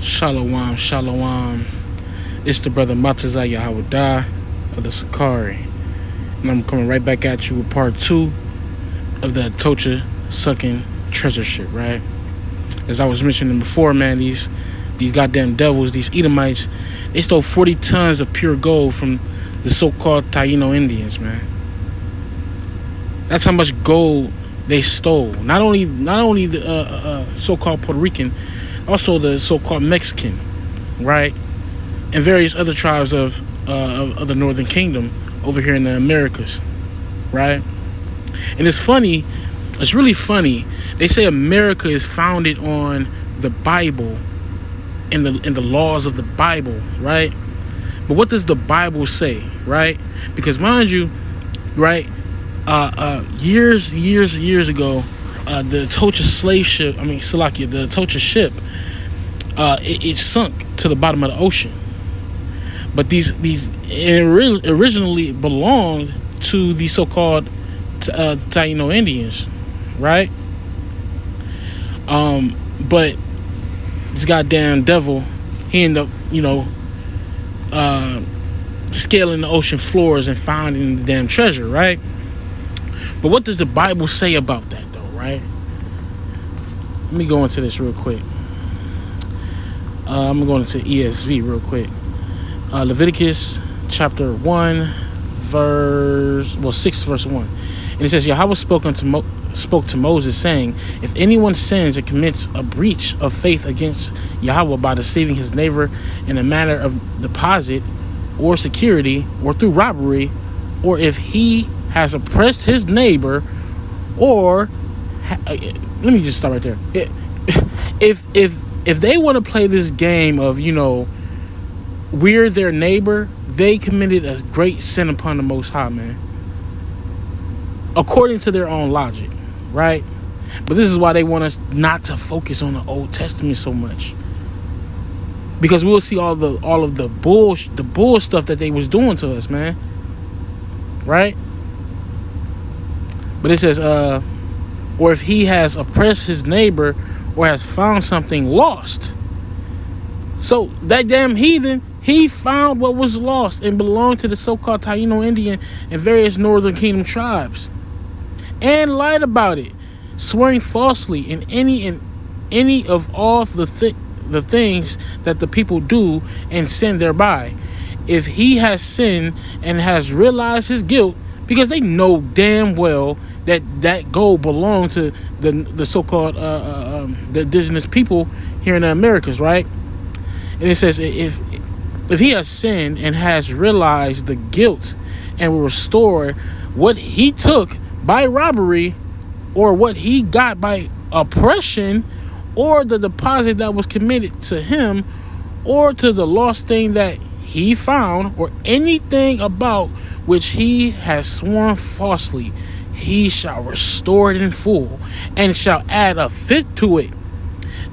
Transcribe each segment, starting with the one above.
Shalom, shalom. It's the brother Matazah Yahweh of the Sakari. And I'm coming right back at you with part 2 of the Atocha sucking treasure ship, right? As I was mentioning before, man, these goddamn devils, these Edomites, they stole 40 tons of pure gold from the so-called Taino Indians, man. That's how much gold they stole. Not only the so-called Puerto Rican, also the so-called Mexican, right? And various other tribes of the Northern Kingdom over here in the Americas, right? And it's funny, it's really funny. They say America is founded on the Bible and the laws of the Bible, right? But what does the Bible say, right? Because mind you, right, years ago, the Atocha slave ship, the Atocha ship, it sunk to the bottom of the ocean. But it originally belonged to the so-called Taino Indians, right? But this goddamn devil, he ended up, scaling the ocean floors and finding the damn treasure, right? But what does the Bible say about that, though, right? Let me go into this real quick. I'm going to ESV real quick. Leviticus chapter 6 verse 1. And it says, Yahweh spoke to Moses, saying, if anyone sins and commits a breach of faith against Yahweh by deceiving his neighbor in a matter of deposit or security or through robbery, or if he has oppressed his neighbor, or let me just stop right there. If they want to play this game of, we're their neighbor, they committed a great sin upon the Most High, man. According to their own logic, right? But this is why they want us not to focus on the Old Testament so much, because we'll see all of the bull stuff that they was doing to us, man. Right? But it says, or if he has oppressed his neighbor or has found something lost. So that damn heathen, he found what was lost and belonged to the so-called Taino Indian and various Northern Kingdom tribes, and lied about it, swearing falsely in any of all the things that the people do and sin thereby. If he has sinned and has realized his guilt, because they know damn well that gold belonged to the so-called the indigenous people here in the Americas, right? And it says, if he has sinned and has realized the guilt and will restore what he took by robbery, or what he got by oppression, or the deposit that was committed to him, or to the lost thing that he found, or anything about which he has sworn falsely, he shall restore it in full, and shall add a fifth to it,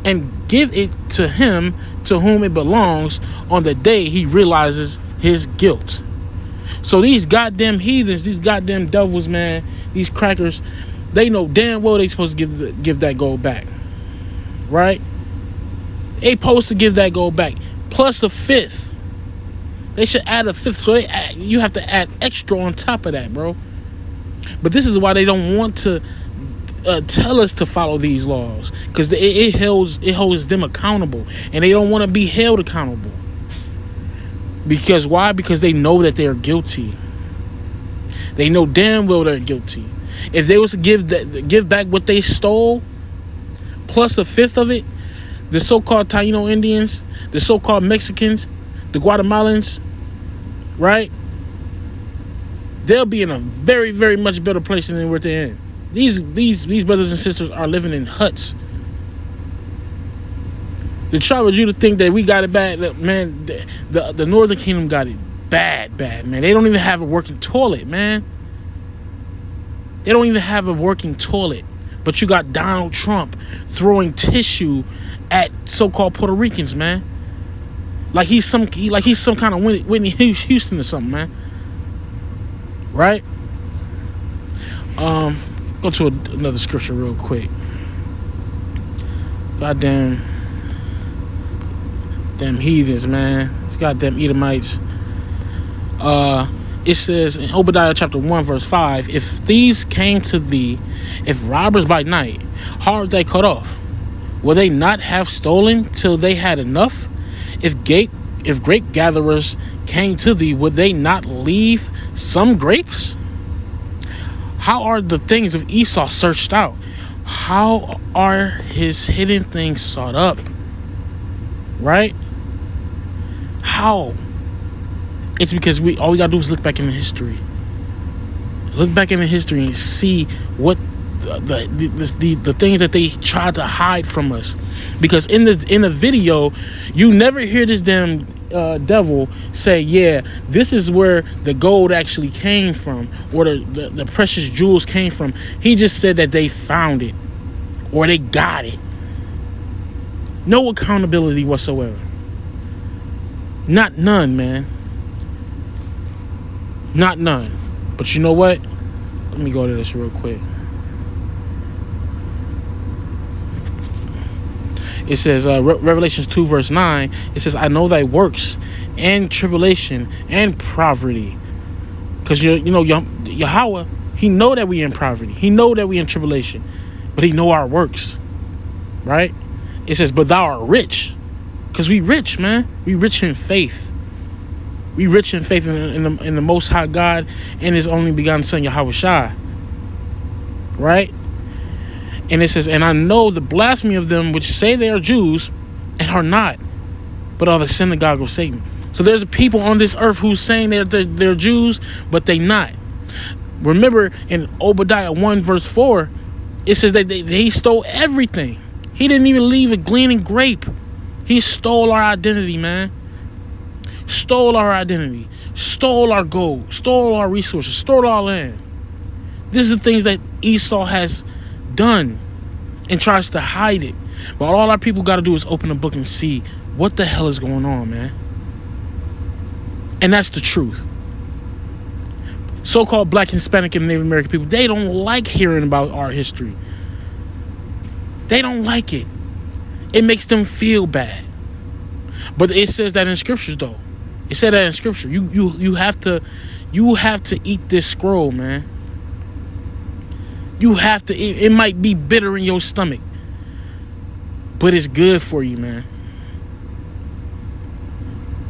and give it to him to whom it belongs on the day he realizes his guilt. So these goddamn heathens, these goddamn devils, man, these crackers, they know damn well they supposed to give that gold back, right? They supposed to give that gold back plus a fifth. They should add a fifth, so you have to add extra on top of that, bro. But this is why they don't want to tell us to follow these laws, because it holds them accountable, and they don't want to be held accountable. Because why? Because they know that they're guilty. They know damn well they're guilty. If they was to give back what they stole, plus a fifth of it, the so-called Taino Indians, the so-called Mexicans, the Guatemalans, right? They'll be in a very, very much better place than where they're in. These brothers and sisters are living in huts. The tribe of Judah think that we got it bad. Man, the Northern Kingdom got it bad, man. They don't even have a working toilet, man. They don't even have a working toilet. But you got Donald Trump throwing tissue at so-called Puerto Ricans, man. Like he's some kind of Whitney Houston or something, man. Right? Go to another scripture real quick. Goddamn. Them heathens, man. These goddamn Edomites. It says in Obadiah chapter 1 verse 5, if thieves came to thee, if robbers by night, how are they cut off? Will they not have stolen till they had enough? If grape gatherers came to thee, would they not leave some grapes? How are the things of Esau searched out? How are his hidden things sought up? Right? How? It's because all we gotta do is look back in the history. Look back in the history and see what the things that they tried to hide from us. Because in the video, you never hear this damn devil say, yeah, this is where the gold actually came from, or the precious jewels came from. He just said that they found it or they got it. No accountability whatsoever. Not none, man. Not none. But you know what? Let me go to this real quick. It says, Revelations 2 verse 9, it says, I know thy works and tribulation and poverty. Because you know Yahweh, he know that we in poverty. He know that we in tribulation. But he know our works. Right? It says, but thou art rich. Because we rich, man. We rich in faith. We rich in faith in the Most High God and His only begotten Son, Yahweh Shai. Right? And it says, and I know the blasphemy of them which say they are Jews and are not, but are the synagogue of Satan. So there's people on this earth who's saying they're Jews, but they not. Remember in Obadiah 1 verse 4, it says that he stole everything. He didn't even leave a gleaning grape. He stole our identity, man. Stole our identity. Stole our gold. Stole our resources. Stole our land. This is the things that Esau has done and tries to hide it. But all our people got to do is open the book and see what the hell is going on, man. And that's the truth. So-called Black, Hispanic, and Native American people, they don't like hearing about our history. They don't like it. It makes them feel bad. But it says that in scriptures, though. It said that in scripture. You have to eat this scroll, man. You have to. It might be bitter in your stomach, but it's good for you, man.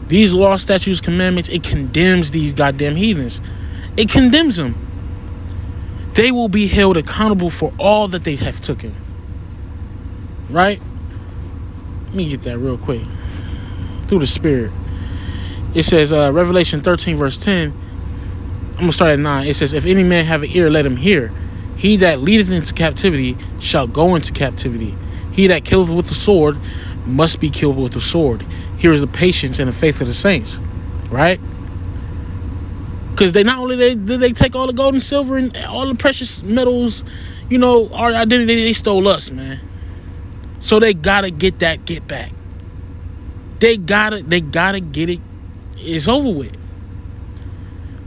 These law, statutes, commandments, it condemns these goddamn heathens. It condemns them. They will be held accountable for all that they have taken. Right? Let me get that real quick. Through the Spirit. It says, Revelation 13 verse 10. I'm going to start at 9. It says, if any man have an ear, let him hear. He that leadeth into captivity shall go into captivity. He that killeth with the sword must be killed with the sword. Here is the patience and the faith of the saints. Right? Because they not only did they take all the gold and silver and all the precious metals, our identity, they stole us, man. So they gotta get back. They gotta get it. It's over with.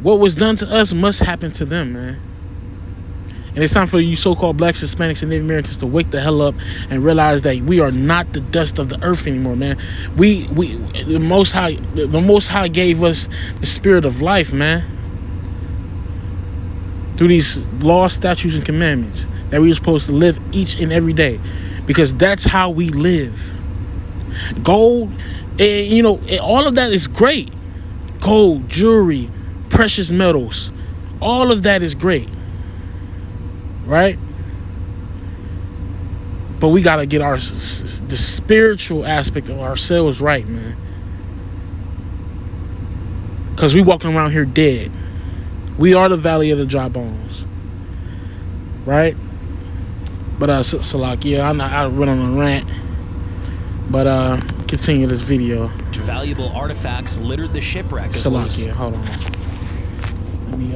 What was done to us must happen to them, man. And it's time for you so-called Blacks, Hispanics, and Native Americans to wake the hell up and realize that we are not the dust of the earth anymore, man. The Most High gave us the spirit of life, man. Through these laws, statutes, and commandments that we are supposed to live each and every day. Because that's how we live. Gold, all of that is great. Gold, jewelry, precious metals, all of that is great. Right? But we got to get the spiritual aspect of ourselves right, man. Because we walking around here dead. We are the valley of the dry bones. Right? But, Salakia, I went on a rant. But, continue this video. Valuable artifacts littered the shipwreck. Salakia, hold on. Let me,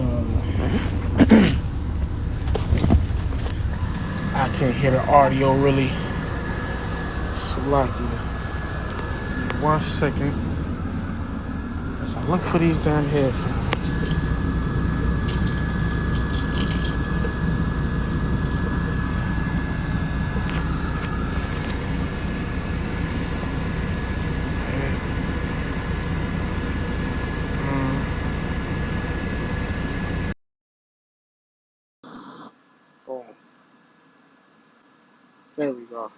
I can't hear the audio really. Salakia. 1 second. As I look for these damn headphones. There we go.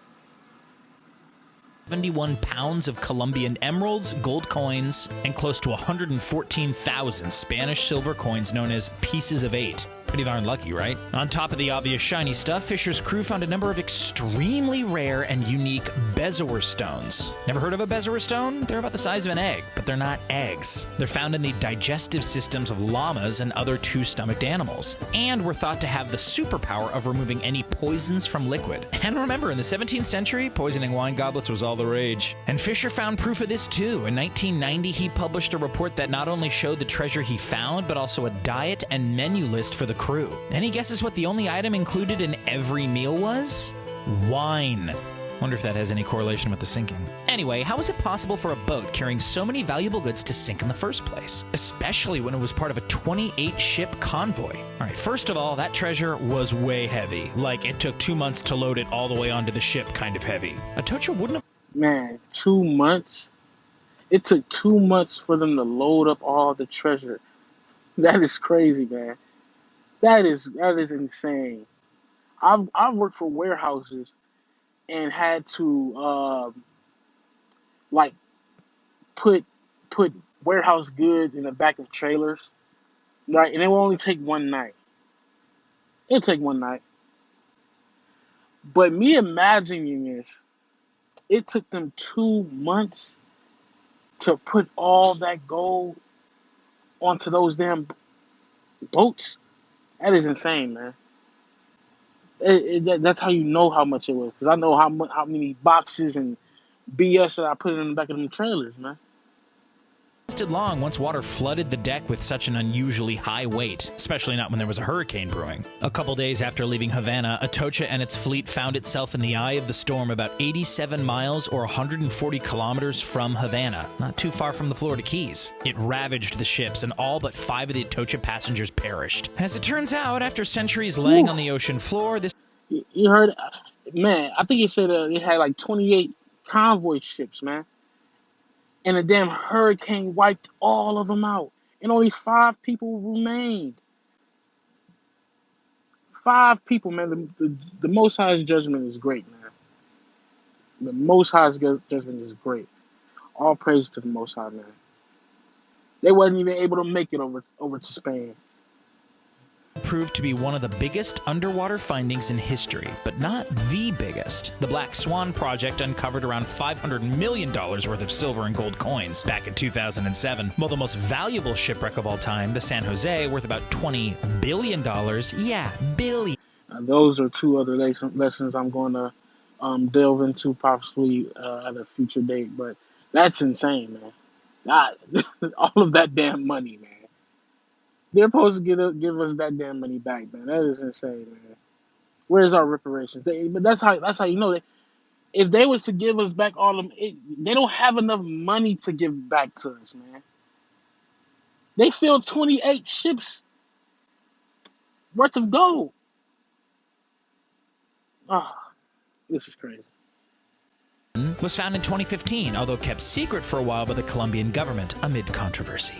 71 pounds of Colombian emeralds, gold coins, and close to 114,000 Spanish silver coins known as pieces of 8. Pretty darn lucky, right? On top of the obvious shiny stuff, Fisher's crew found a number of extremely rare and unique bezoar stones. Never heard of a bezoar stone? They're about the size of an egg, but they're not eggs. They're found in the digestive systems of llamas and other two-stomached animals, and were thought to have the superpower of removing any poisons from liquid. And remember, in the 17th century, poisoning wine goblets was all the rage. And Fisher found proof of this too. In 1990, he published a report that not only showed the treasure he found, but also a diet and menu list for the crew. Any guesses what the only item included in every meal was? Wine. Wonder if that has any correlation with the sinking. Anyway, how was it possible for a boat carrying so many valuable goods to sink in the first place? Especially when it was part of a 28-ship convoy. Alright, first of all, that treasure was way heavy. Like, it took 2 months to load it all the way onto the ship kind of heavy. Atocha wouldn't have... Man, 2 months? It took 2 months for them to load up all the treasure. That is crazy, man. That is insane. I've worked for warehouses and had to like put warehouse goods in the back of trailers, right? And it will only take one night. It'll take one night. But me imagining this, it took them 2 months to put all that gold onto those damn boats. That is insane, man. That's how you know how much it was, because I know how many boxes and BS that I put in the back of them trailers, man. lasted long once water flooded the deck with such an unusually high weight, especially not when there was a hurricane brewing. A couple days after leaving Havana, Atocha and its fleet found itself in the eye of the storm about 87 miles or 140 kilometers from Havana, not too far from the Florida Keys. It ravaged the ships, and all but 5 of the Atocha passengers perished. As it turns out, after centuries laying on the ocean floor, this... You heard, man, I think it said it had like 28 convoy ships, man. And a damn hurricane wiped all of them out. And only 5 people remained. 5 people, man. The Most High's judgment is great, man. The Most High's judgment is great. All praise to the Most High, man. They wasn't even able to make it over to Spain. proved to be one of the biggest underwater findings in history, but not the biggest. The Black Swan project uncovered around $500 million worth of silver and gold coins back in 2007, while the most valuable shipwreck of all time, the San Jose, worth about $20 billion. Yeah, billion. Those are 2 other lessons I'm going to delve into possibly at a future date, but that's insane, man. All of that damn money, man. They're supposed to give us that damn money back, man. That is insane, man. Where's our reparations? But that's how you know that if they was to give us back all of them, they don't have enough money to give back to us, man. They filled 28 ships worth of gold. Oh, this is crazy. Was found in 2015, although kept secret for a while by the Colombian government amid controversy.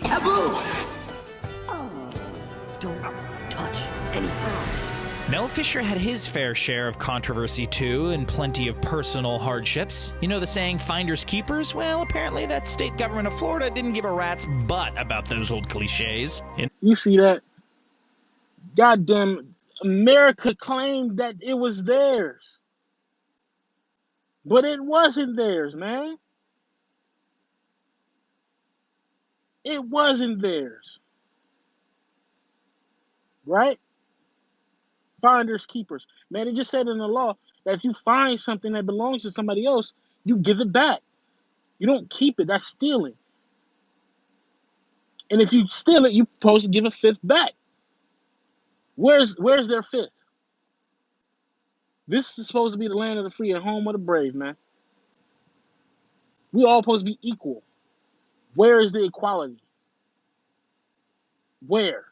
Don't touch anything. Mel Fisher had his fair share of controversy too, and plenty of personal hardships. You know the saying, finders keepers? Well, apparently that state government of Florida didn't give a rat's butt about those old cliches. You see that? Goddamn, America claimed that it was theirs. But it wasn't theirs, man. It wasn't theirs. Right? Finders keepers. Man, it just said in the law that if you find something that belongs to somebody else, you give it back. You don't keep it. That's stealing. And if you steal it, you're supposed to give a fifth back. Where's their fifth? This is supposed to be the land of the free and home of the brave, man. We all supposed to be equal. Where is the equality? Where?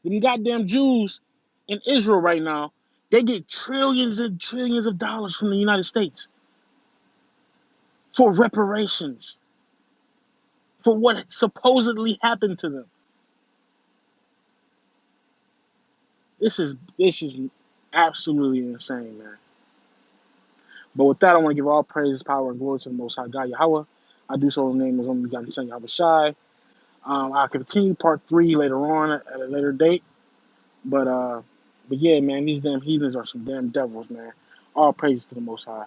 Them goddamn Jews in Israel right now, they get trillions and trillions of dollars from the United States for reparations for what supposedly happened to them. This is absolutely insane, man. But with that, I want to give all praise, power, and glory to the Most High God Yahweh. I do so in the name of only begotten Son Yahweh Shai. I'll continue part 3 later on at a later date. But yeah, man, these damn heathens are some damn devils, man. All praise to the Most High.